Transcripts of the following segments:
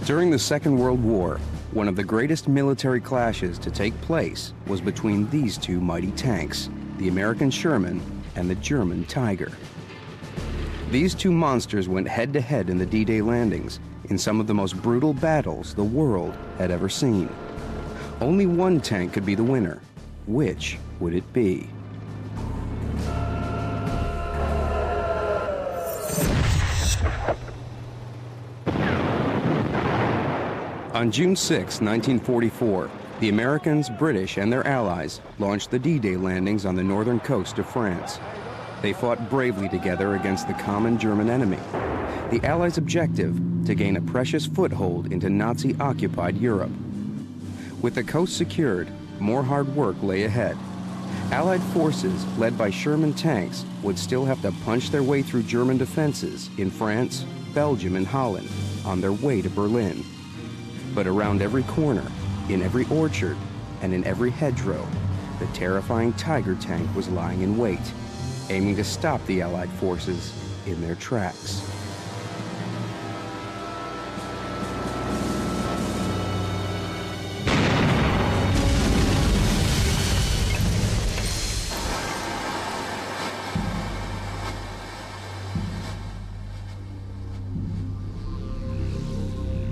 During the Second World War, one of the greatest military clashes to take place was between these two mighty tanks, the American Sherman and the German Tiger. These two monsters went head-to-head in the D-Day landings in some of the most brutal battles the world had ever seen. Only one tank could be the winner. Which would it be? On June 6, 1944, the Americans, British, and their allies launched the D-Day landings on the northern coast of France. They fought bravely together against the common German enemy. The Allies' objective, to gain a precious foothold into Nazi-occupied Europe. With the coast secured, more hard work lay ahead. Allied forces, led by Sherman tanks, would still have to punch their way through German defenses in France, Belgium, and Holland on their way to Berlin. But around every corner, in every orchard, and in every hedgerow, the terrifying Tiger tank was lying in wait, aiming to stop the Allied forces in their tracks.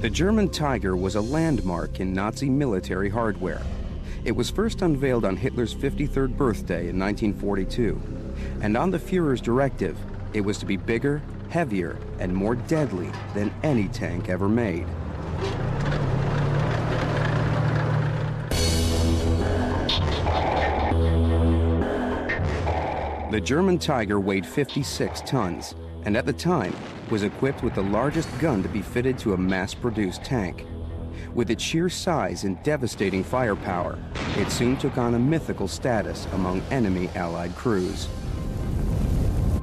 The German Tiger was a landmark in Nazi military hardware. It was first unveiled on Hitler's 53rd birthday in 1942, and on the Führer's directive, it was to be bigger, heavier, and more deadly than any tank ever made. The German Tiger weighed 56 tons, and at the time was equipped with the largest gun to be fitted to a mass-produced tank. With its sheer size and devastating firepower, it soon took on a mythical status among enemy Allied crews.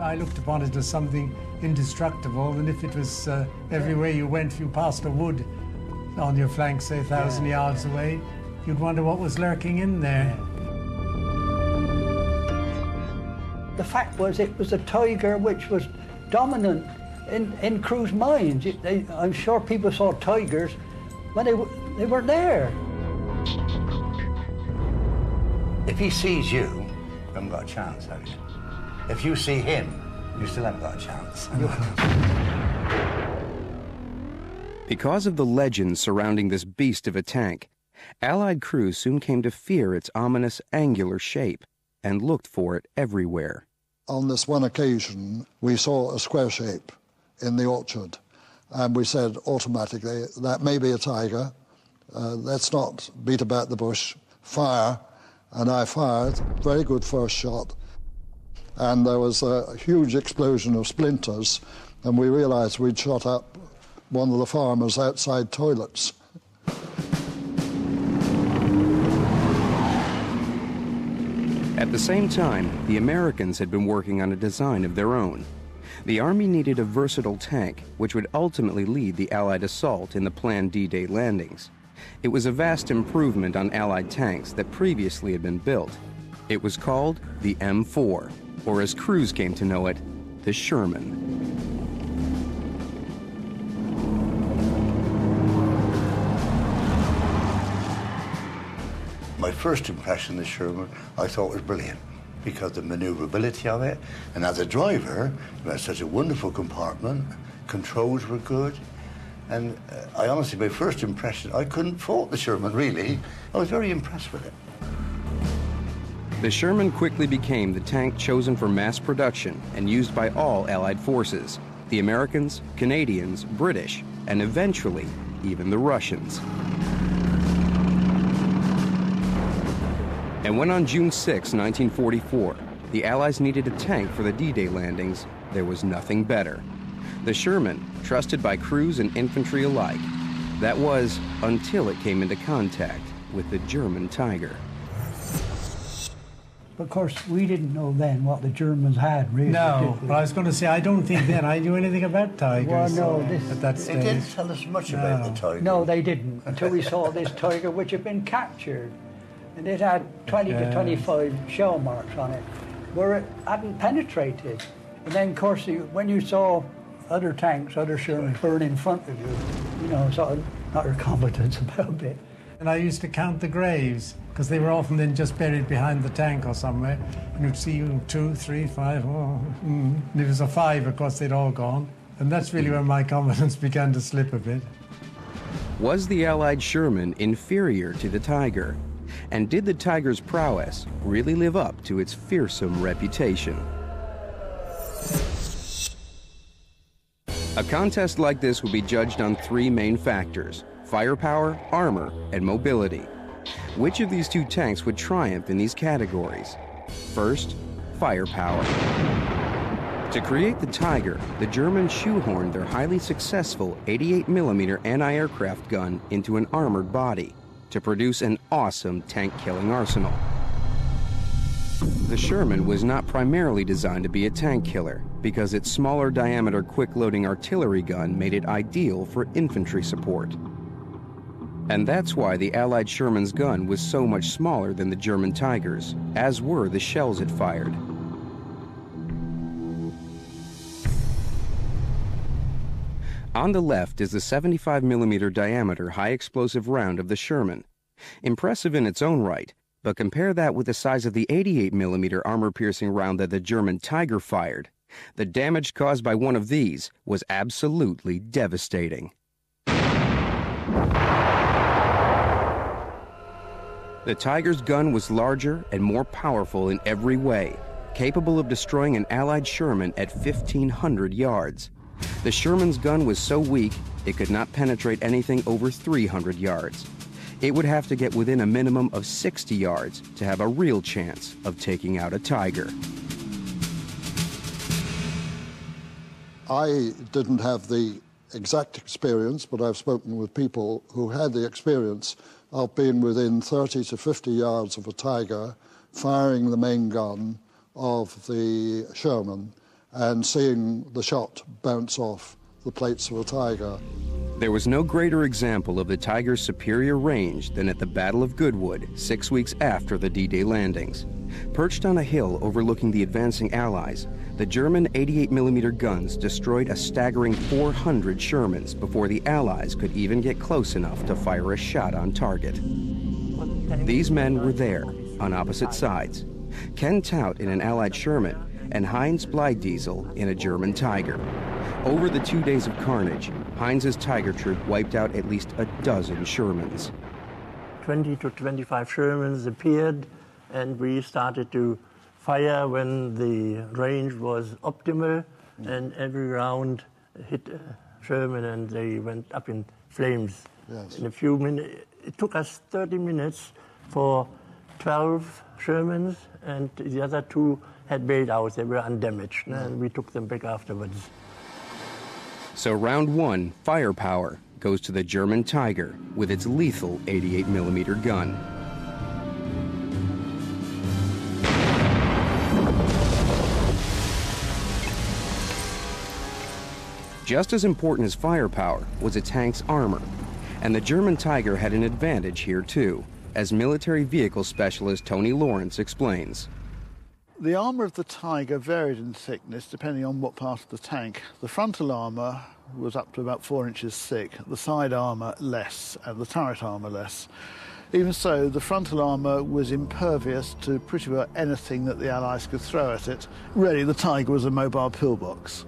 I looked upon it as something indestructible, and if it was everywhere you went, if you passed a wood on your flank, say 1,000 yards away, you'd wonder what was lurking in there. The fact was, it was a Tiger which was dominant in crews' minds. I'm sure people saw Tigers when they weren't there. If he sees you, you haven't got a chance, have you? If you see him, you still haven't got a chance. Because of the legends surrounding this beast of a tank, Allied crews soon came to fear its ominous angular shape and looked for it everywhere. On this one occasion, we saw a square shape in the orchard, and we said automatically, that may be a tiger. Let's not beat about the bush. Fire. And I fired. Very good first shot. And there was a huge explosion of splinters, and we realized we'd shot up one of the farmers' outside toilets. At the same time, the Americans had been working on a design of their own. The Army needed a versatile tank which would ultimately lead the Allied assault in the planned D-Day landings. It was a vast improvement on Allied tanks that previously had been built. It was called the M4, or as crews came to know it, the Sherman. My first impression of the Sherman, I thought was brilliant because the maneuverability of it, and as a driver, you had such a wonderful compartment, controls were good, and I honestly, my first impression, I couldn't fault the Sherman, really. I was very impressed with it. The Sherman quickly became the tank chosen for mass production and used by all Allied forces, the Americans, Canadians, British, and eventually, even the Russians. And when on June 6, 1944, the Allies needed a tank for the D-Day landings, there was nothing better. The Sherman, trusted by crews and infantry alike. That was until it came into contact with the German Tiger. Of course, we didn't know then what the Germans had, really. No, but I was going to say, I don't think then I knew anything about tigers. Well, no, at that stage. They didn't tell us much about the Tiger. No, they didn't, until we saw this Tiger, which had been captured. And it had 20 to 25 shell marks on it, where it hadn't penetrated. And then, of course, when you saw other tanks, other Shermans burn in front of you, you know, sort of not her competence about it. And I used to count the graves, because they were often then just buried behind the tank or somewhere. And you'd see 2, 3, 5, and it was a 5, of course, they'd all gone. And that's really when my confidence began to slip a bit. Was the Allied Sherman inferior to the Tiger? And did the Tiger's prowess really live up to its fearsome reputation? A contest like this would be judged on 3 main factors: firepower, armor, and mobility. Which of these 2 tanks would triumph in these categories? First, firepower. To create the Tiger, the Germans shoehorned their highly successful 88mm anti-aircraft gun into an armored body to produce an awesome tank-killing arsenal. The Sherman was not primarily designed to be a tank killer because its smaller diameter quick-loading artillery gun made it ideal for infantry support. And that's why the Allied Sherman's gun was so much smaller than the German Tigers, as were the shells it fired. On the left is the 75mm diameter high-explosive round of the Sherman. Impressive in its own right, but compare that with the size of the 88mm armor-piercing round that the German Tiger fired. The damage caused by one of these was absolutely devastating. The Tiger's gun was larger and more powerful in every way, capable of destroying an Allied Sherman at 1,500 yards. The Sherman's gun was so weak, it could not penetrate anything over 300 yards. It would have to get within a minimum of 60 yards to have a real chance of taking out a Tiger. I didn't have the exact experience, but I've spoken with people who had the experience of being within 30 to 50 yards of a Tiger, firing the main gun of the Sherman, and seeing the shot bounce off the plates of a Tiger. There was no greater example of the Tiger's superior range than at the Battle of Goodwood, 6 weeks after the D-Day landings. Perched on a hill overlooking the advancing Allies, the German 88mm guns destroyed a staggering 400 Shermans before the Allies could even get close enough to fire a shot on target. These men were there, on opposite sides. Ken Tout in an Allied Sherman, and Heinz Blydiesel in a German Tiger. Over the 2 days of carnage, Heinz's Tiger troop wiped out at least a dozen Shermans. 20 to 25 Shermans appeared, and we started to fire when the range was optimal, and every round hit a Sherman and they went up in flames. Yes. In a few minutes, it took us 30 minutes for 12 Shermans, and the other 2 had bailed out. They were undamaged, and we took them back afterwards. So round 1, firepower, goes to the German Tiger with its lethal 88mm gun. Just as important as firepower was a tank's armor, and the German Tiger had an advantage here too, as military vehicle specialist Tony Lawrence explains. The armour of the Tiger varied in thickness depending on what part of the tank. The frontal armour was up to about 4 inches thick, the side armour less, and the turret armour less. Even so, the frontal armour was impervious to pretty well anything that the Allies could throw at it. Really, the Tiger was a mobile pillbox.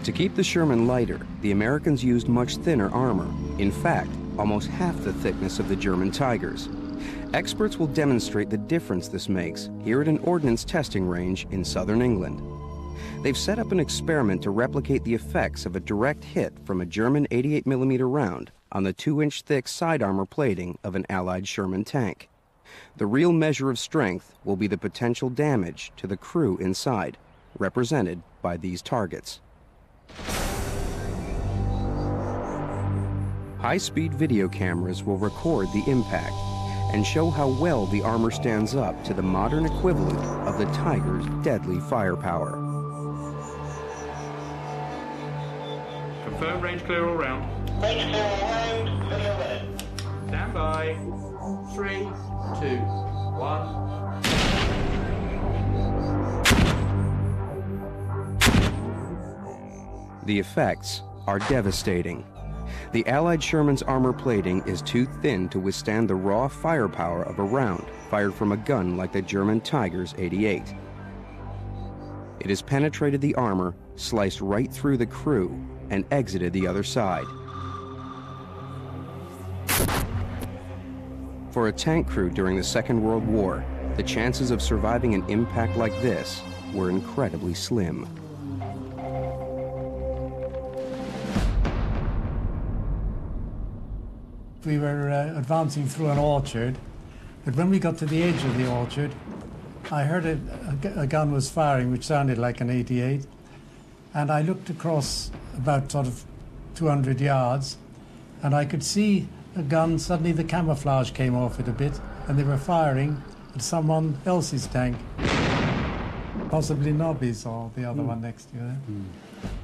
To keep the Sherman lighter, the Americans used much thinner armor. In fact, almost half the thickness of the German Tigers. Experts will demonstrate the difference this makes here at an ordnance testing range in southern England. They've set up an experiment to replicate the effects of a direct hit from a German 88mm round on the 2-inch thick side armor plating of an Allied Sherman tank. The real measure of strength will be the potential damage to the crew inside, represented by these targets. High-speed video cameras will record the impact and show how well the armor stands up to the modern equivalent of the Tiger's deadly firepower. Confirm range clear all round. Range clear all round, clear red. Stand by. 3, 2, 1. The effects are devastating. The Allied Sherman's armor plating is too thin to withstand the raw firepower of a round fired from a gun like the German Tiger's 88. It has penetrated the armor, sliced right through the crew, and exited the other side. For a tank crew during the Second World War, the chances of surviving an impact like this were incredibly slim. We were advancing through an orchard, but when we got to the edge of the orchard, I heard a gun was firing, which sounded like an 88, and I looked across about sort of 200 yards, and I could see a gun. Suddenly the camouflage came off it a bit, and they were firing at someone else's tank, possibly Nobby's or the other one next to you.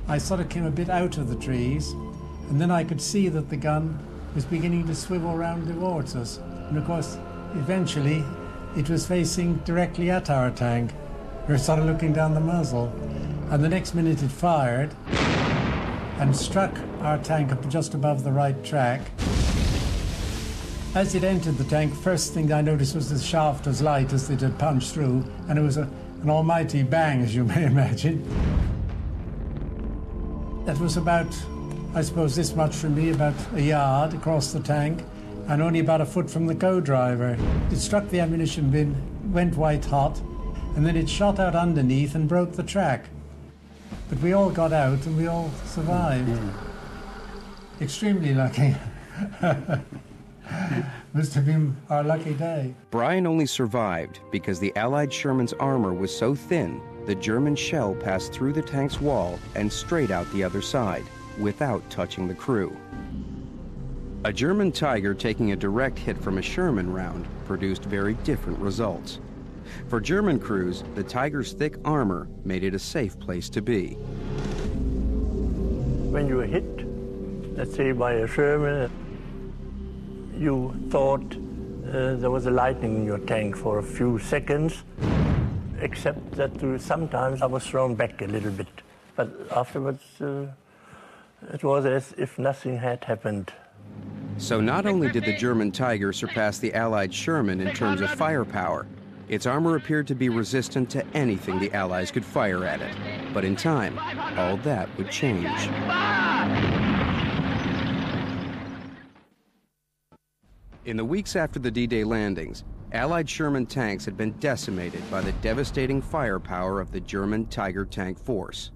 I sort of came a bit out of the trees, and then I could see that the gun was beginning to swivel around towards us. And of course, eventually, it was facing directly at our tank. We were sort of looking down the muzzle. And the next minute it fired and struck our tank up just above the right track. As it entered the tank, first thing I noticed was the shaft was light as it had punched through, and it was an almighty bang, as you may imagine. That was about, I suppose, this much from me, about a yard across the tank, and only about a foot from the co-driver. It struck the ammunition bin, went white hot, and then it shot out underneath and broke the track. But we all got out and we all survived. Extremely lucky. Must have been our lucky day. Brian only survived because the Allied Sherman's armor was so thin, the German shell passed through the tank's wall and straight out the other side, without touching the crew. A German Tiger taking a direct hit from a Sherman round produced very different results. For German crews, the Tiger's thick armor made it a safe place to be. When you were hit, let's say by a Sherman, you thought there was a lightning in your tank for a few seconds, except that sometimes I was thrown back a little bit. But afterwards, it was as if nothing had happened. So not only did the German Tiger surpass the Allied Sherman in terms of firepower, its armor appeared to be resistant to anything the Allies could fire at it. But in time, all that would change. In the weeks after the D-Day landings, Allied Sherman tanks had been decimated by the devastating firepower of the German Tiger tank force.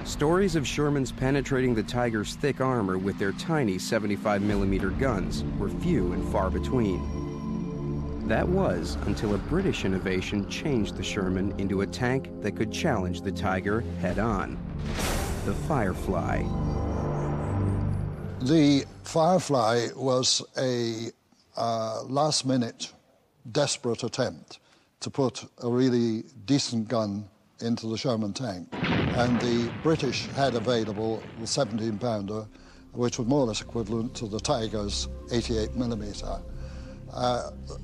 Stories of Shermans penetrating the Tiger's thick armor with their tiny 75mm guns were few and far between. That was until a British innovation changed the Sherman into a tank that could challenge the Tiger head-on. The Firefly. The Firefly was a last-minute, desperate attempt to put a really decent gun into the Sherman tank. And the British had available the 17-pounder, which was more or less equivalent to the Tiger's 88mm.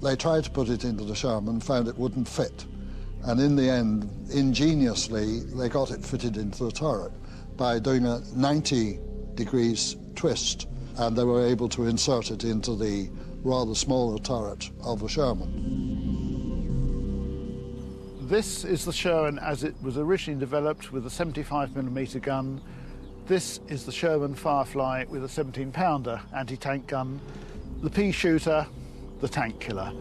They tried to put it into the Sherman, found it wouldn't fit. And in the end, ingeniously, they got it fitted into the turret by doing a 90 degrees twist, and they were able to insert it into the rather smaller turret of a Sherman. This is the Sherman as it was originally developed with a 75mm gun. This is the Sherman Firefly with a 17-pounder anti-tank gun. The pea shooter, the tank killer.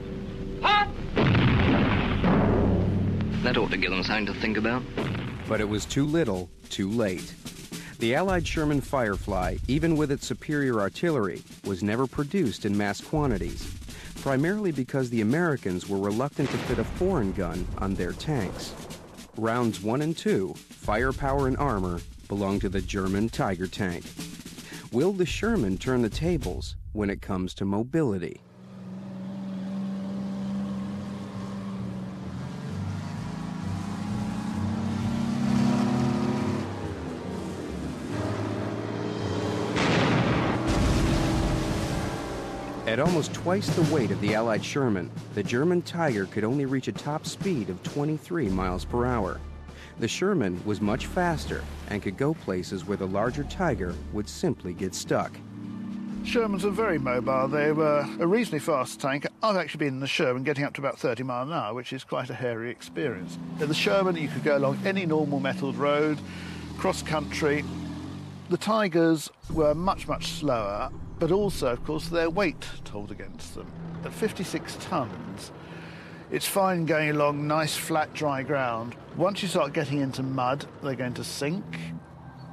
That ought to give them something to think about. But it was too little, too late. The Allied Sherman Firefly, even with its superior artillery, was never produced in mass quantities, primarily because the Americans were reluctant to fit a foreign gun on their tanks. Rounds 1 and 2, firepower and armor, belonged to the German Tiger tank. Will the Sherman turn the tables when it comes to mobility? At almost twice the weight of the Allied Sherman, the German Tiger could only reach a top speed of 23 miles per hour. The Sherman was much faster and could go places where the larger Tiger would simply get stuck. Shermans are very mobile. They were a reasonably fast tank. I've actually been in the Sherman getting up to about 30 miles an hour, which is quite a hairy experience. In the Sherman, you could go along any normal metalled road, cross-country. The Tigers were much, much slower, but also, of course, their weight told against them. At 56 tons, it's fine going along nice, flat, dry ground. Once you start getting into mud, they're going to sink.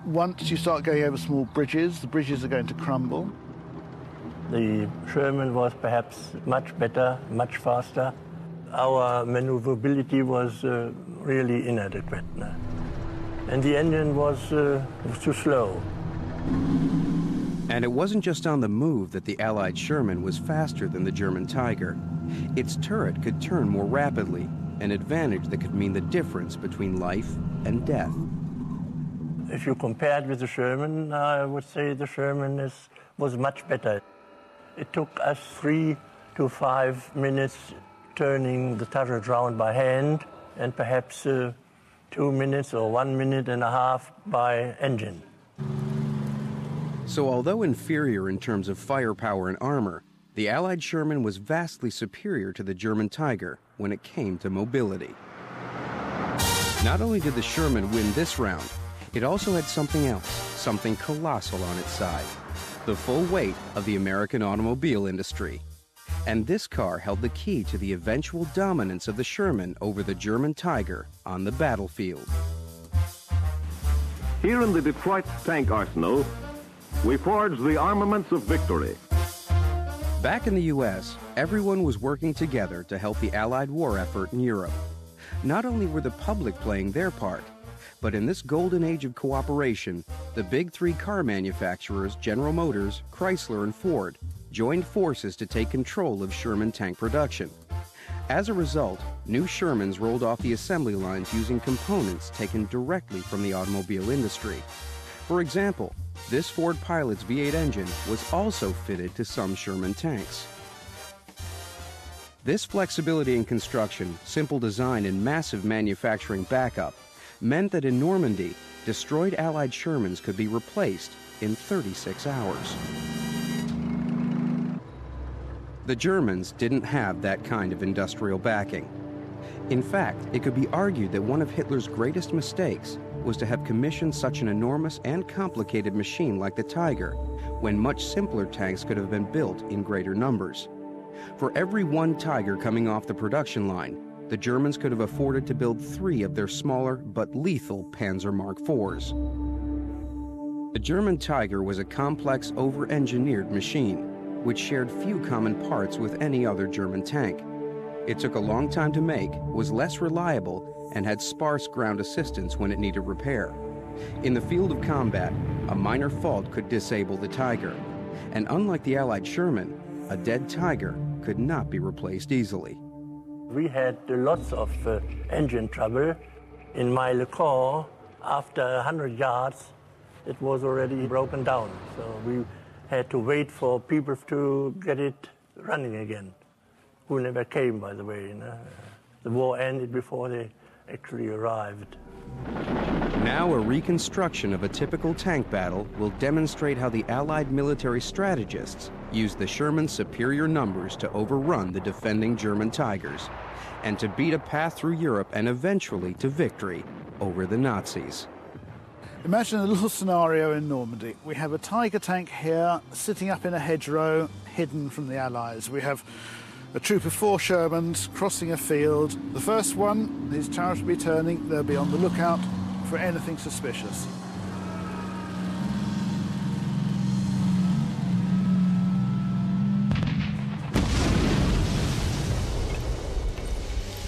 Once you start going over small bridges, the bridges are going to crumble. The Sherman was perhaps much better, much faster. Our maneuverability was really inadequate. And the engine was too slow. And it wasn't just on the move that the Allied Sherman was faster than the German Tiger. Its turret could turn more rapidly, an advantage that could mean the difference between life and death. If you compared with the Sherman, I would say the Sherman was much better. It took us 3 to 5 minutes turning the turret round by hand, and perhaps 2 minutes or 1.5 minutes by engine. So although inferior in terms of firepower and armor, the Allied Sherman was vastly superior to the German Tiger when it came to mobility. Not only did the Sherman win this round, it also had something else, something colossal on its side: the full weight of the American automobile industry. And this car held the key to the eventual dominance of the Sherman over the German Tiger on the battlefield. Here in the Detroit tank arsenal, we forged the armaments of victory. Back in the U.S., everyone was working together to help the Allied war effort in Europe. Not only were the public playing their part, but in this golden age of cooperation, the big three car manufacturers, General Motors, Chrysler, and Ford, joined forces to take control of Sherman tank production. As a result, new Shermans rolled off the assembly lines using components taken directly from the automobile industry. For example, this Ford Pilot's V8 engine was also fitted to some Sherman tanks. This flexibility in construction, simple design, and massive manufacturing backup meant that in Normandy, destroyed Allied Shermans could be replaced in 36 hours. The Germans didn't have that kind of industrial backing. In fact, it could be argued that one of Hitler's greatest mistakes was to have commissioned such an enormous and complicated machine like the Tiger, when much simpler tanks could have been built in greater numbers. For every one Tiger coming off the production line, the Germans could have afforded to build 3 of their smaller but lethal Panzer Mark IVs. The German Tiger was a complex, over-engineered machine, which shared few common parts with any other German tank. It took a long time to make, was less reliable, and had sparse ground assistance when it needed repair. In the field of combat, a minor fault could disable the Tiger. And unlike the Allied Sherman, a dead Tiger could not be replaced easily. We had lots of engine trouble. In my Le Corps, after 100 yards, it was already broken down. So we had to wait for people to get it running again, who never came, by the way. The war ended before they actually arrived. Now a reconstruction of a typical tank battle will demonstrate how the Allied military strategists used the Sherman's superior numbers to overrun the defending German Tigers, and to beat a path through Europe and eventually to victory over the Nazis. Imagine a little scenario in Normandy. We have a Tiger tank here, sitting up in a hedgerow, hidden from the Allies. We have a troop of 4 Shermans crossing a field. The first one, his turret will be turning. They'll be on the lookout for anything suspicious.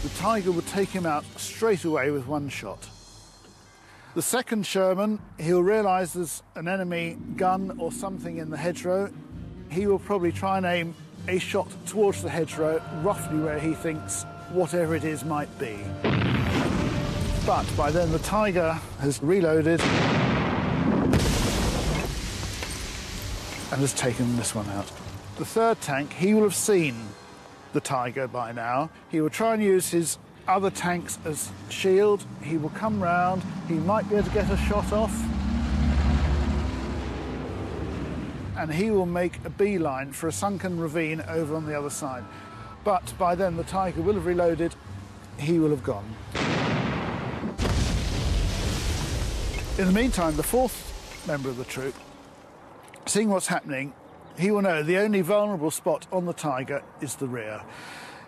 The Tiger would take him out straight away with one shot. The second Sherman, he'll realise there's an enemy gun or something in the hedgerow. He will probably try and aim a shot towards the hedgerow, roughly where he thinks whatever it is might be. But by then the Tiger has reloaded and has taken this one out. The third tank, he will have seen the Tiger by now. He will try and use his other tanks as shield. He will come round, he might be able to get a shot off, and he will make a beeline for a sunken ravine over on the other side. But by then the Tiger will have reloaded, he will have gone. In the meantime, the fourth member of the troop, seeing what's happening, he will know the only vulnerable spot on the Tiger is the rear.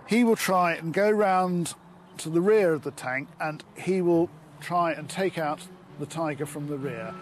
He will try and go round to the rear of the tank, and he will try and take out the Tiger from the rear.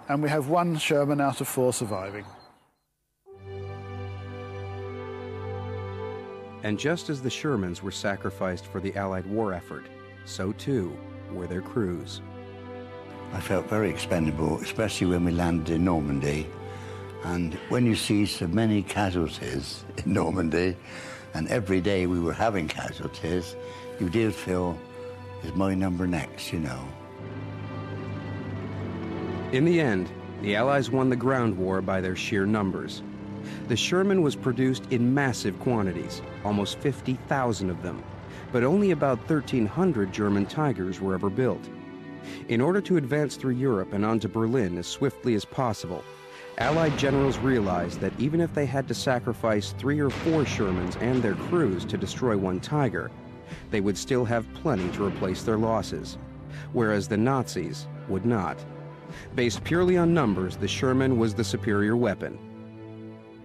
And we have one Sherman out of 4 surviving. And just as the Shermans were sacrificed for the Allied war effort, so too were their crews. I felt very expendable, especially when we landed in Normandy. And when you see so many casualties in Normandy, and every day we were having casualties, you did feel, is my number next, you know? In the end, the Allies won the ground war by their sheer numbers. The Sherman was produced in massive quantities, almost 50,000 of them, but only about 1,300 German Tigers were ever built. In order to advance through Europe and onto Berlin as swiftly as possible, Allied generals realized that even if they had to sacrifice 3 or 4 Shermans and their crews to destroy one Tiger, they would still have plenty to replace their losses, whereas the Nazis would not. Based purely on numbers, the Sherman was the superior weapon.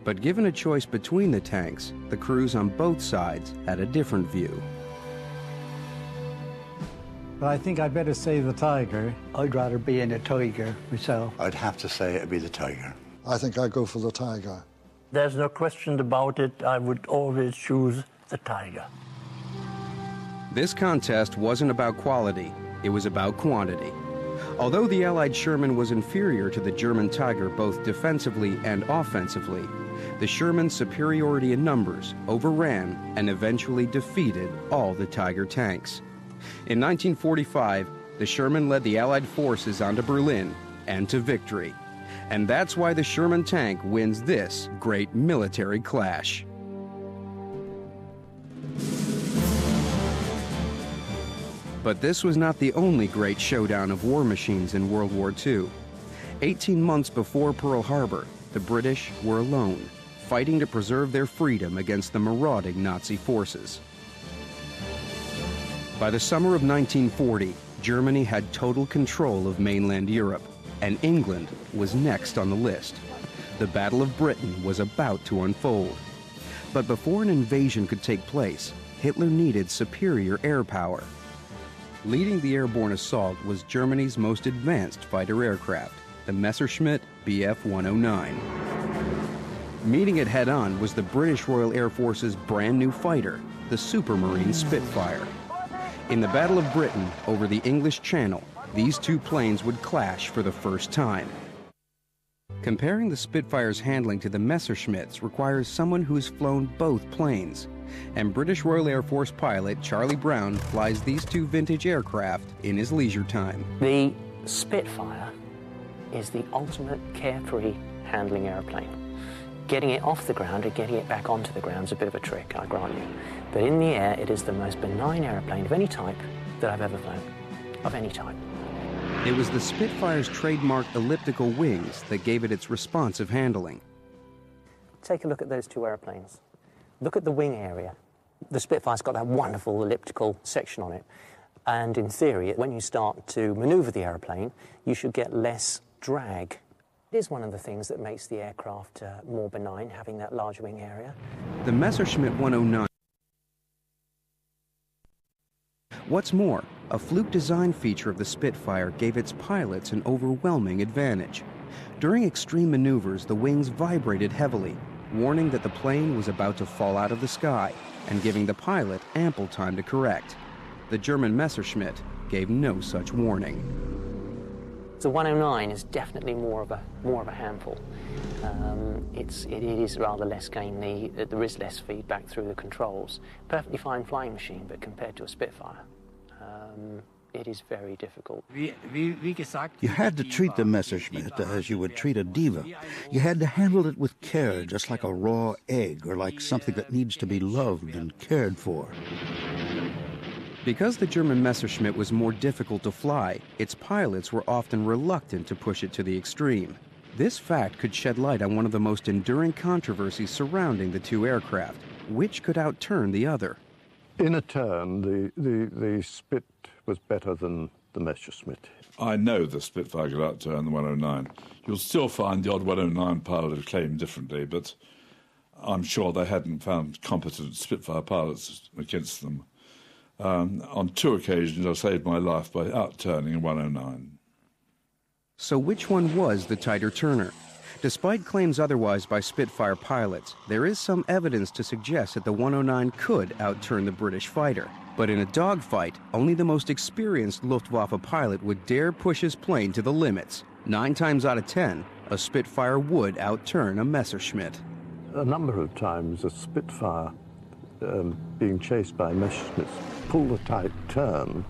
But given a choice between the tanks, the crews on both sides had a different view. But I think I'd better say the Tiger. I'd rather be in a Tiger myself. I'd have to say it'd be the Tiger. I think I'd go for the Tiger. There's no question about it. I would always choose the Tiger. This contest wasn't about quality, it was about quantity. Although the Allied Sherman was inferior to the German Tiger both defensively and offensively, the Sherman's superiority in numbers overran and eventually defeated all the Tiger tanks. In 1945, the Sherman led the Allied forces onto Berlin and to victory. And that's why the Sherman tank wins this great military clash. But this was not the only great showdown of war machines in World War II. 18 months before Pearl Harbor, the British were alone, fighting to preserve their freedom against the marauding Nazi forces. By the summer of 1940, Germany had total control of mainland Europe, and England was next on the list. The Battle of Britain was about to unfold. But before an invasion could take place, Hitler needed superior air power. Leading the airborne assault was Germany's most advanced fighter aircraft, the Messerschmitt Bf 109. Meeting it head-on was the British Royal Air Force's brand new fighter, the Supermarine Spitfire. In the Battle of Britain over the English Channel, these two planes would clash for the first time. Comparing the Spitfire's handling to the Messerschmitts requires someone who's flown both planes, and British Royal Air Force pilot Charlie Brown flies these two vintage aircraft in his leisure time. The Spitfire is the ultimate carefree handling airplane. Getting it off the ground and getting it back onto the ground is a bit of a trick, I grant you. But in the air, it is the most benign airplane of any type that I've ever flown, of any type. It was the Spitfire's trademark elliptical wings that gave it its responsive handling. Take a look at those two airplanes. Look at the wing area. The Spitfire's got that wonderful elliptical section on it. And in theory, when you start to maneuver the airplane, you should get less drag. It is one of the things that makes the aircraft more benign, having that large wing area. The Messerschmitt 109. What's more, A fluke design feature of the Spitfire gave its pilots an overwhelming advantage. During extreme maneuvers, the wings vibrated heavily, warning that the plane was about to fall out of the sky and giving the pilot ample time to correct. The German Messerschmitt gave no such warning. The 109 is definitely more of a handful. It is rather less gamely. There is less feedback through the controls. Perfectly fine flying machine, but compared to a Spitfire, it is very difficult. You had to treat the Messerschmitt as you would treat a diva. You had to handle it with care, just like a raw egg or like something that needs to be loved and cared for. Because the German Messerschmitt was more difficult to fly, its pilots were often reluctant to push it to the extreme. This fact could shed light on one of the most enduring controversies surrounding the two aircraft. Which could outturn the other? In a turn, the Spit was better than the Messerschmitt. I know the Spitfire could outturn the 109. You'll still find the odd 109 pilot who claim differently, but I'm sure they hadn't found competent Spitfire pilots against them. On 2 occasions, I saved my life by outturning a 109. So which one was the tighter turner? Despite claims otherwise by Spitfire pilots, there is some evidence to suggest that the 109 could outturn the British fighter. But in a dogfight, only the most experienced Luftwaffe pilot would dare push his plane to the limits. 9 times out of 10, a Spitfire would outturn a Messerschmitt. A number of times, a Spitfire being chased by Messerschmitts pulled a tight turn,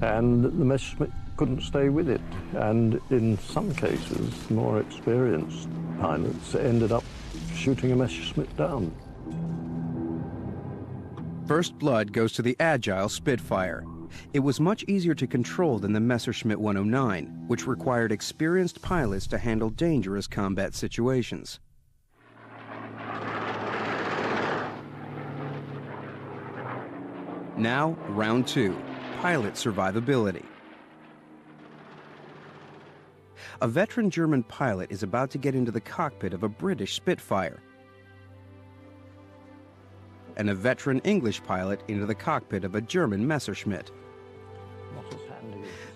and the Messerschmitt couldn't stay with it. And in some cases, more experienced pilots ended up shooting a Messerschmitt down. First blood goes to the agile Spitfire. It was much easier to control than the Messerschmitt 109, which required experienced pilots to handle dangerous combat situations. Now, round 2, pilot survivability. A veteran German pilot is about to get into the cockpit of a British Spitfire, and a veteran English pilot into the cockpit of a German Messerschmitt.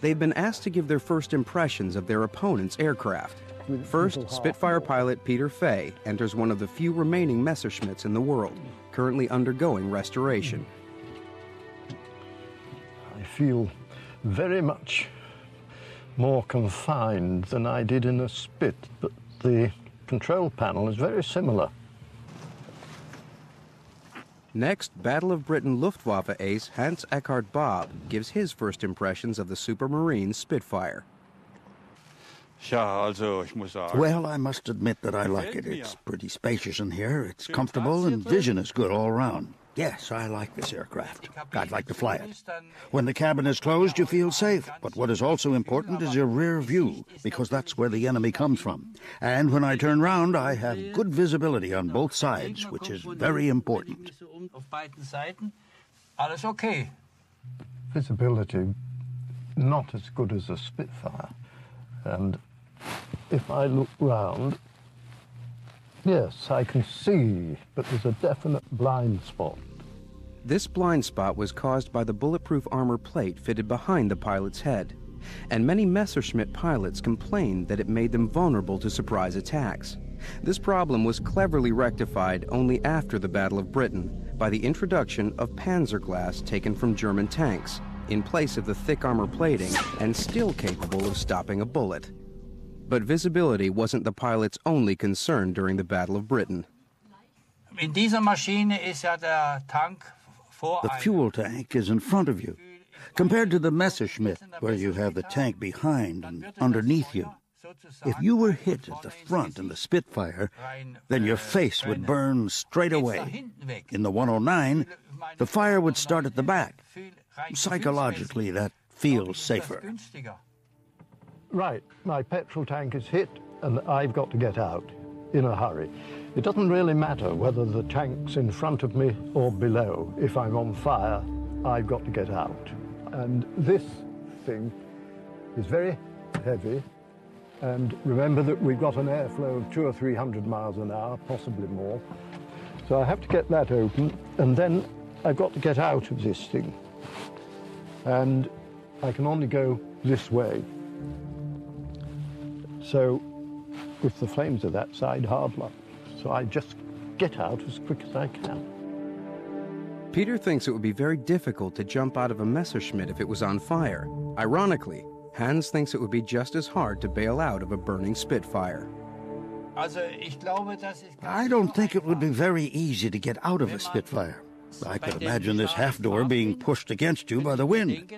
They've been asked to give their first impressions of their opponent's aircraft. First, Spitfire pilot Peter Fay enters one of the few remaining Messerschmitts in the world, currently undergoing restoration. I feel very much more confined than I did in a Spit, but the control panel is very similar. Next, Battle of Britain Luftwaffe ace Hans Eckhard Bob gives his first impressions of the Supermarine Spitfire. Well, I must admit that I like it. It's pretty spacious in here, it's comfortable, and vision is good all around. Yes, I like this aircraft. I'd like to fly it. When the cabin is closed, you feel safe. But what is also important is your rear view, because that's where the enemy comes from. And when I turn round, I have good visibility on both sides, which is very important. Visibility, not as good as a Spitfire. And if I look round, yes, I can see, but there's a definite blind spot. This blind spot was caused by the bulletproof armor plate fitted behind the pilot's head, and many Messerschmitt pilots complained that it made them vulnerable to surprise attacks. This problem was cleverly rectified only after the Battle of Britain by the introduction of panzer glass taken from German tanks, in place of the thick armor plating and still capable of stopping a bullet. But visibility wasn't the pilot's only concern during the Battle of Britain. The fuel tank is in front of you, compared to the Messerschmitt, where you have the tank behind and underneath you. If you were hit at the front in the Spitfire, then your face would burn straight away. In the 109, the fire would start at the back. Psychologically, that feels safer. Right, my petrol tank is hit and I've got to get out in a hurry. It doesn't really matter whether the tank's in front of me or below. If I'm on fire, I've got to get out. And this thing is very heavy. And remember that we've got an airflow of 200 or 300 miles an hour, possibly more. So I have to get that open, and then I've got to get out of this thing. and I can only go this way. So if the flames are that side, hard luck. So I just get out as quick as I can. Peter thinks it would be very difficult to jump out of a Messerschmitt if it was on fire. Ironically, Hans thinks it would be just as hard to bail out of a burning Spitfire. I don't think it would be very easy to get out of a Spitfire. I could imagine this half door being pushed against you by the wind.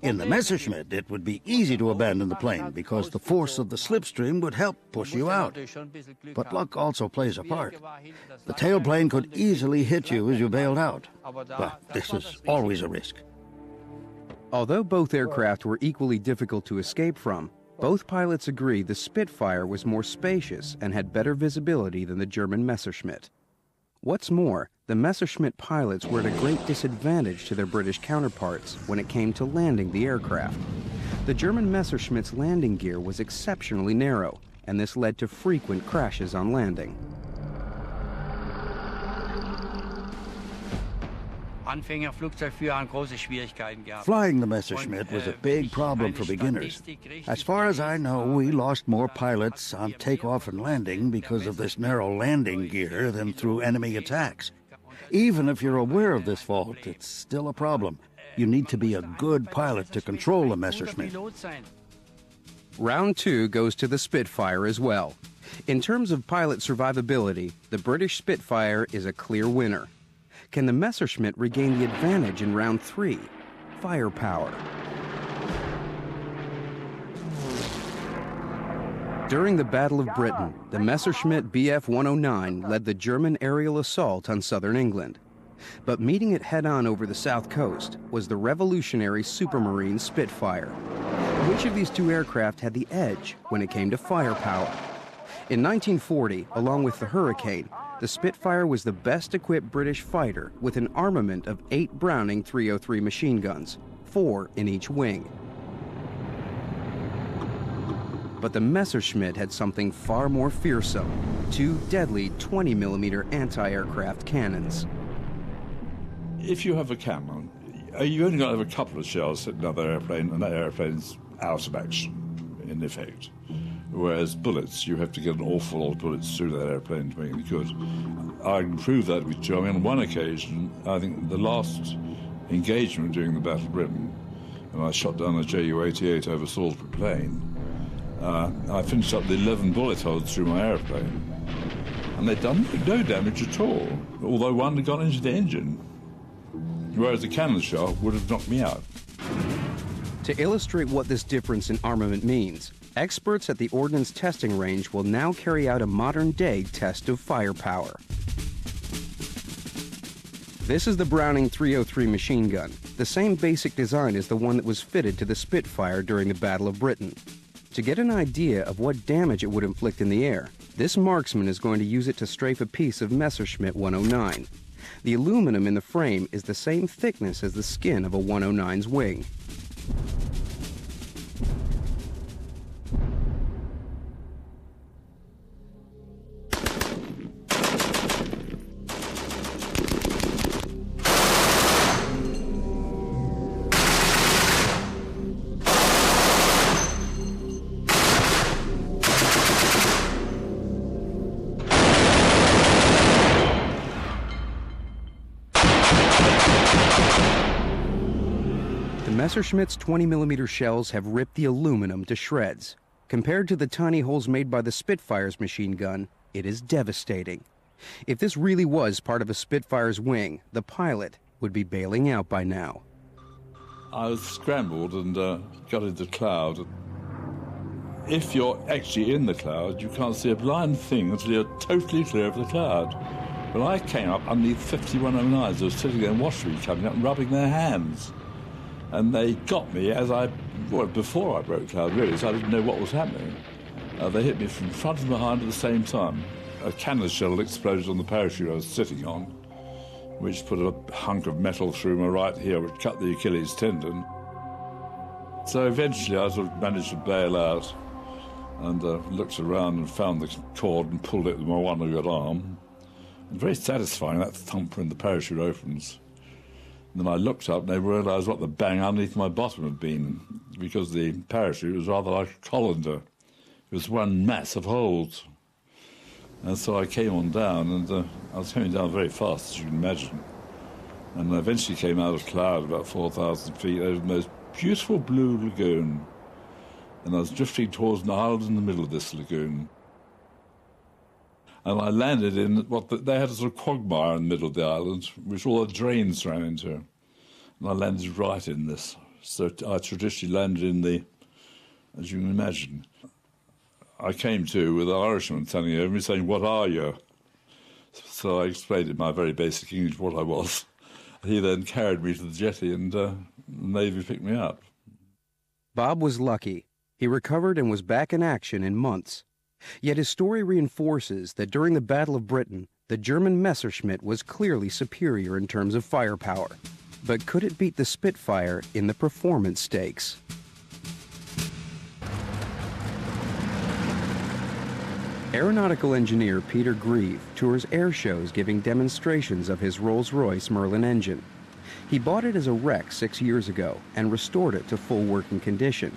In the Messerschmitt, it would be easy to abandon the plane because the force of the slipstream would help push you out. But luck also plays a part. The tailplane could easily hit you as you bailed out. But this is always a risk. Although both aircraft were equally difficult to escape from, both pilots agree the Spitfire was more spacious and had better visibility than the German Messerschmitt. What's more, the Messerschmitt pilots were at a great disadvantage to their British counterparts when it came to landing the aircraft. The German Messerschmitt's landing gear was exceptionally narrow, and this led to frequent crashes on landing. Flying the Messerschmitt was a big problem for beginners. As far as I know, we lost more pilots on takeoff and landing because of this narrow landing gear than through enemy attacks. Even if you're aware of this fault, it's still a problem. You need to be a good pilot to control the Messerschmitt. Round 2 goes to the Spitfire as well. In terms of pilot survivability, the British Spitfire is a clear winner. Can the Messerschmitt regain the advantage in round 3? Firepower. During the Battle of Britain, the Messerschmitt Bf 109 led the German aerial assault on southern England. But meeting it head-on over the south coast was the revolutionary Supermarine Spitfire. Which of these two aircraft had the edge when it came to firepower? In 1940, along with the Hurricane, the Spitfire was the best-equipped British fighter with an armament of 8 Browning 303 machine guns, 4 in each wing. But the Messerschmitt had something far more fearsome, 2 deadly 20mm anti-aircraft cannons. If you have a cannon, you only got to have a couple of shells hitting another airplane, and that airplane's out of action, in effect. Whereas bullets, you have to get an awful lot of bullets through that airplane to make it good. I can prove that with Germany. On one occasion, I think the last engagement during the Battle of Britain, when I shot down a Ju-88 over Salisbury Plain, I finished up the 11 bullet holes through my airplane. And they'd done no damage at all, although one had gone into the engine. Whereas a cannon shot would have knocked me out. To illustrate what this difference in armament means, experts at the Ordnance Testing Range will now carry out a modern-day test of firepower. This is the Browning 303 machine gun, the same basic design as the one that was fitted to the Spitfire during the Battle of Britain. To get an idea of what damage it would inflict in the air, this marksman is going to use it to strafe a piece of Messerschmitt 109. The aluminum in the frame is the same thickness as the skin of a 109's wing. Messerschmitt's 20mm shells have ripped the aluminum to shreds. Compared to the tiny holes made by the Spitfire's machine gun, it is devastating. If this really was part of a Spitfire's wing, the pilot would be bailing out by now. I was scrambled and got into the cloud. If you're actually in the cloud, you can't see a blind thing until you're totally clear of the cloud. When I came up underneath 5109s, they were sitting there and watching me coming up and rubbing their hands. And they got me before I broke cloud, really, so I didn't know what was happening. They hit me from front and behind at the same time. A cannon shell exploded on the parachute I was sitting on, which put a hunk of metal through my right heel, which cut the Achilles tendon. So eventually I sort of managed to bail out and looked around and found the cord and pulled it with my one-legged arm. And very satisfying, that thump when the parachute opens. And then I looked up and I realised what the bang underneath my bottom had been, because the parachute was rather like a colander. It was one mass of holes. And so I came on down, and I was coming down very fast, as you can imagine. And I eventually came out of cloud about 4,000 feet over the most beautiful blue lagoon. And I was drifting towards an island in the middle of this lagoon. And I landed in they had a sort of quagmire in the middle of the island, which all the drains ran into. And I landed right in this. So I traditionally landed in the, as you can imagine. I came to with an Irishman standing over me saying, "What are you?" So I explained in my very basic English what I was. He then carried me to the jetty, and the Navy picked me up. Bob was lucky. He recovered and was back in action in months. Yet his story reinforces that during the Battle of Britain, the German Messerschmitt was clearly superior in terms of firepower. But could it beat the Spitfire in the performance stakes? Aeronautical engineer Peter Grieve tours air shows giving demonstrations of his Rolls-Royce Merlin engine. He bought it as a wreck 6 years ago and restored it to full working condition.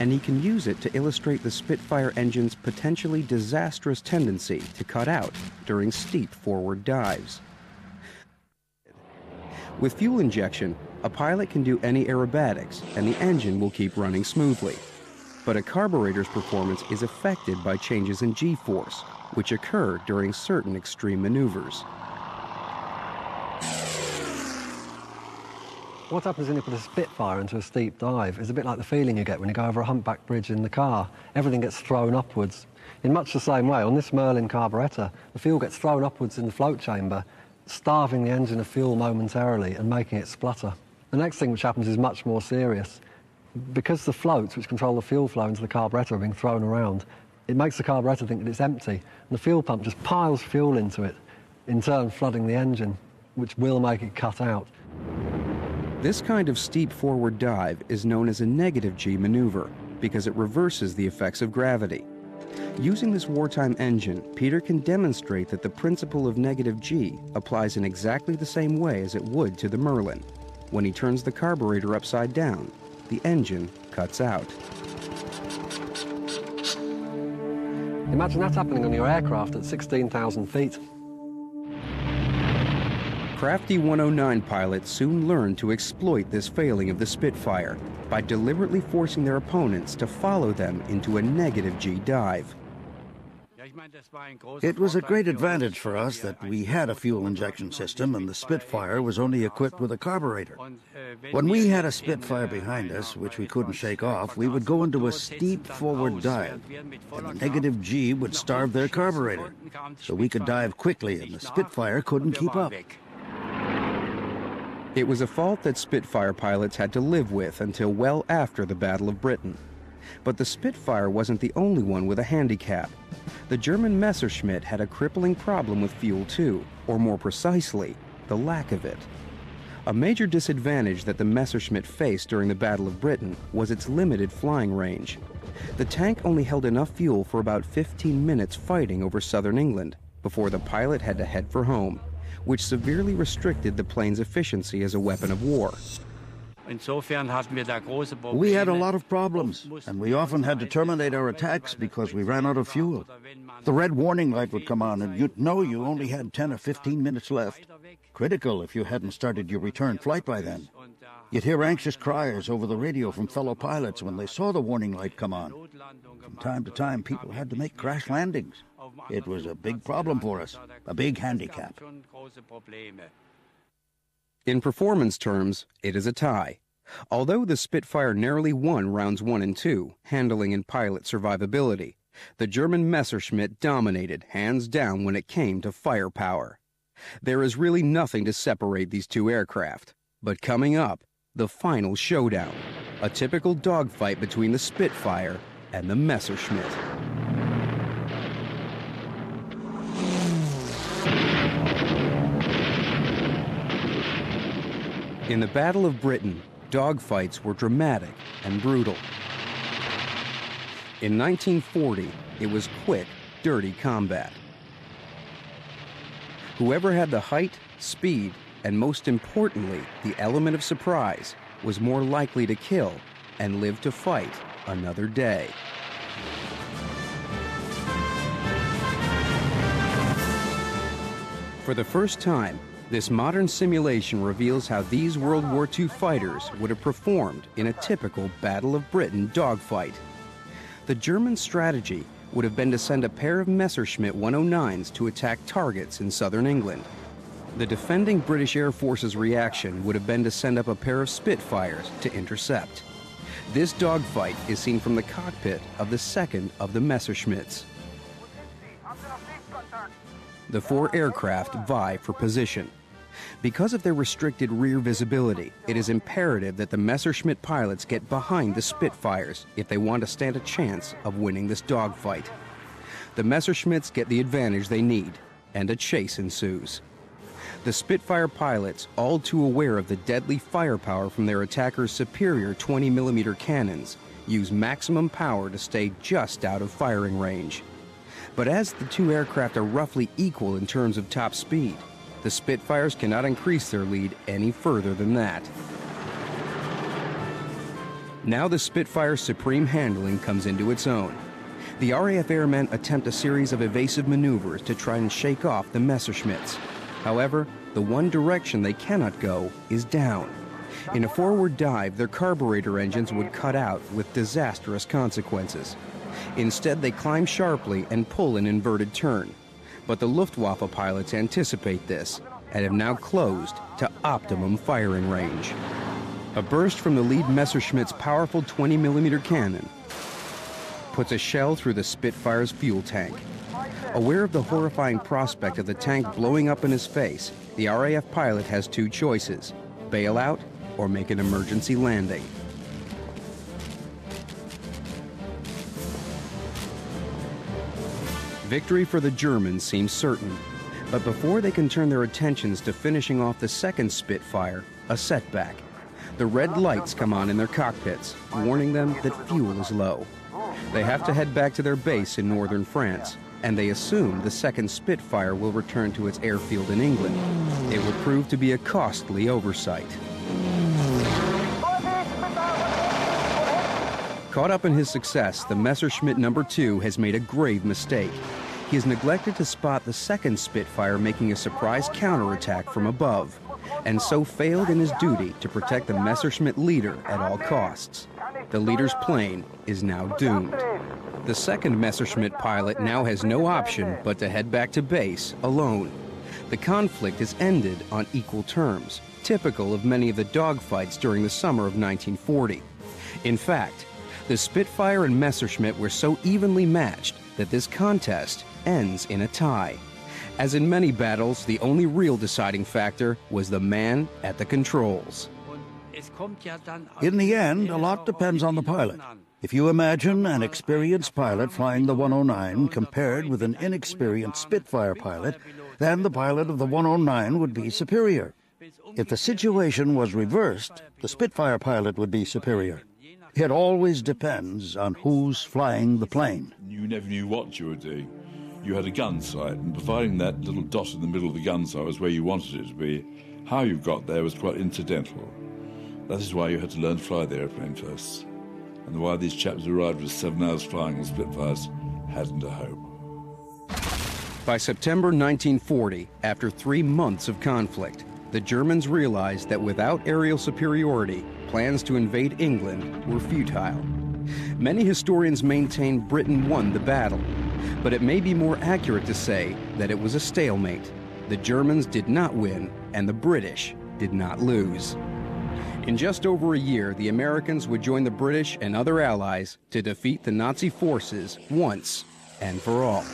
And he can use it to illustrate the Spitfire engine's potentially disastrous tendency to cut out during steep forward dives. With fuel injection, a pilot can do any aerobatics and the engine will keep running smoothly. But a carburetor's performance is affected by changes in G-force, which occur during certain extreme maneuvers. What happens when you put a Spitfire into a steep dive is a bit like the feeling you get when you go over a humpback bridge in the car. Everything gets thrown upwards. In much the same way, on this Merlin carburettor, the fuel gets thrown upwards in the float chamber, starving the engine of fuel momentarily and making it splutter. The next thing which happens is much more serious. Because the floats which control the fuel flow into the carburettor are being thrown around, it makes the carburettor think that it's empty, and the fuel pump just piles fuel into it, in turn flooding the engine, which will make it cut out. This kind of steep forward dive is known as a negative G maneuver because it reverses the effects of gravity. Using this wartime engine, Peter can demonstrate that the principle of negative G applies in exactly the same way as it would to the Merlin. When he turns the carburetor upside down, the engine cuts out. Imagine that happening on your aircraft at 16,000 feet. Crafty 109 pilots soon learned to exploit this failing of the Spitfire by deliberately forcing their opponents to follow them into a negative G dive. It was a great advantage for us that we had a fuel injection system and the Spitfire was only equipped with a carburetor. When we had a Spitfire behind us, which we couldn't shake off, we would go into a steep forward dive, and the negative G would starve their carburetor, so we could dive quickly and the Spitfire couldn't keep up. It was a fault that Spitfire pilots had to live with until well after the Battle of Britain. But the Spitfire wasn't the only one with a handicap. The German Messerschmitt had a crippling problem with fuel too, or more precisely, the lack of it. A major disadvantage that the Messerschmitt faced during the Battle of Britain was its limited flying range. The tank only held enough fuel for about 15 minutes fighting over southern England before the pilot had to head for home, which severely restricted the plane's efficiency as a weapon of war. We had a lot of problems, and we often had to terminate our attacks because we ran out of fuel. The red warning light would come on, and you'd know you only had 10 or 15 minutes left. Critical if you hadn't started your return flight by then. You'd hear anxious cries over the radio from fellow pilots when they saw the warning light come on. From time to time, people had to make crash landings. It was a big problem for us, a big handicap. In performance terms, it is a tie. Although the Spitfire narrowly won rounds 1 and 2, handling and pilot survivability, the German Messerschmitt dominated hands down when it came to firepower. There is really nothing to separate these two aircraft. But coming up, the final showdown, a typical dogfight between the Spitfire and the Messerschmitt. In the Battle of Britain, dogfights were dramatic and brutal. In 1940, it was quick, dirty combat. Whoever had the height, speed, and most importantly, the element of surprise, was more likely to kill and live to fight another day. For the first time, this modern simulation reveals how these World War II fighters would have performed in a typical Battle of Britain dogfight. The German strategy would have been to send a pair of Messerschmitt 109s to attack targets in southern England. The defending British Air Force's reaction would have been to send up a pair of Spitfires to intercept. This dogfight is seen from the cockpit of the second of the Messerschmitts. The four aircraft vie for position. Because of their restricted rear visibility, it is imperative that the Messerschmitt pilots get behind the Spitfires if they want to stand a chance of winning this dogfight. The Messerschmitts get the advantage they need, and a chase ensues. The Spitfire pilots, all too aware of the deadly firepower from their attackers' superior 20mm cannons, use maximum power to stay just out of firing range. But as the two aircraft are roughly equal in terms of top speed, the Spitfires cannot increase their lead any further than that. Now the Spitfire's supreme handling comes into its own. The RAF airmen attempt a series of evasive maneuvers to try and shake off the Messerschmitts. However, the one direction they cannot go is down. In a forward dive, their carburetor engines would cut out with disastrous consequences. Instead, they climb sharply and pull an inverted turn. But the Luftwaffe pilots anticipate this and have now closed to optimum firing range. A burst from the lead Messerschmitt's powerful 20mm cannon puts a shell through the Spitfire's fuel tank. Aware of the horrifying prospect of the tank blowing up in his face, the RAF pilot has two choices: bail out or make an emergency landing. Victory for the Germans seems certain, but before they can turn their attentions to finishing off the second Spitfire, a setback. The red lights come on in their cockpits, warning them that fuel is low. They have to head back to their base in northern France, and they assume the second Spitfire will return to its airfield in England. It would prove to be a costly oversight. Caught up in his success, the Messerschmitt No. 2 has made a grave mistake. He has neglected to spot the second Spitfire making a surprise counterattack from above, and so failed in his duty to protect the Messerschmitt leader at all costs. The leader's plane is now doomed. The second Messerschmitt pilot now has no option but to head back to base alone. The conflict is ended on equal terms, typical of many of the dogfights during the summer of 1940. In fact, the Spitfire and Messerschmitt were so evenly matched that this contest ends in a tie. As in many battles, the only real deciding factor was the man at the controls. In the end, a lot depends on the pilot. If you imagine an experienced pilot flying the 109 compared with an inexperienced Spitfire pilot, then the pilot of the 109 would be superior. If the situation was reversed, the Spitfire pilot would be superior. It always depends on who's flying the plane. You never knew what you were doing. You had a gun sight, and providing that little dot in the middle of the gun sight was where you wanted it to be, how you got there was quite incidental. That is why you had to learn to fly the airplane first, and why these chaps who arrived with 7 hours flying on Spitfires hadn't a hope. By September 1940, after 3 months of conflict, the Germans realized that without aerial superiority, plans to invade England were futile. Many historians maintain Britain won the battle, but it may be more accurate to say that it was a stalemate. The Germans did not win, and the British did not lose. In just over a year, the Americans would join the British and other allies to defeat the Nazi forces once and for all.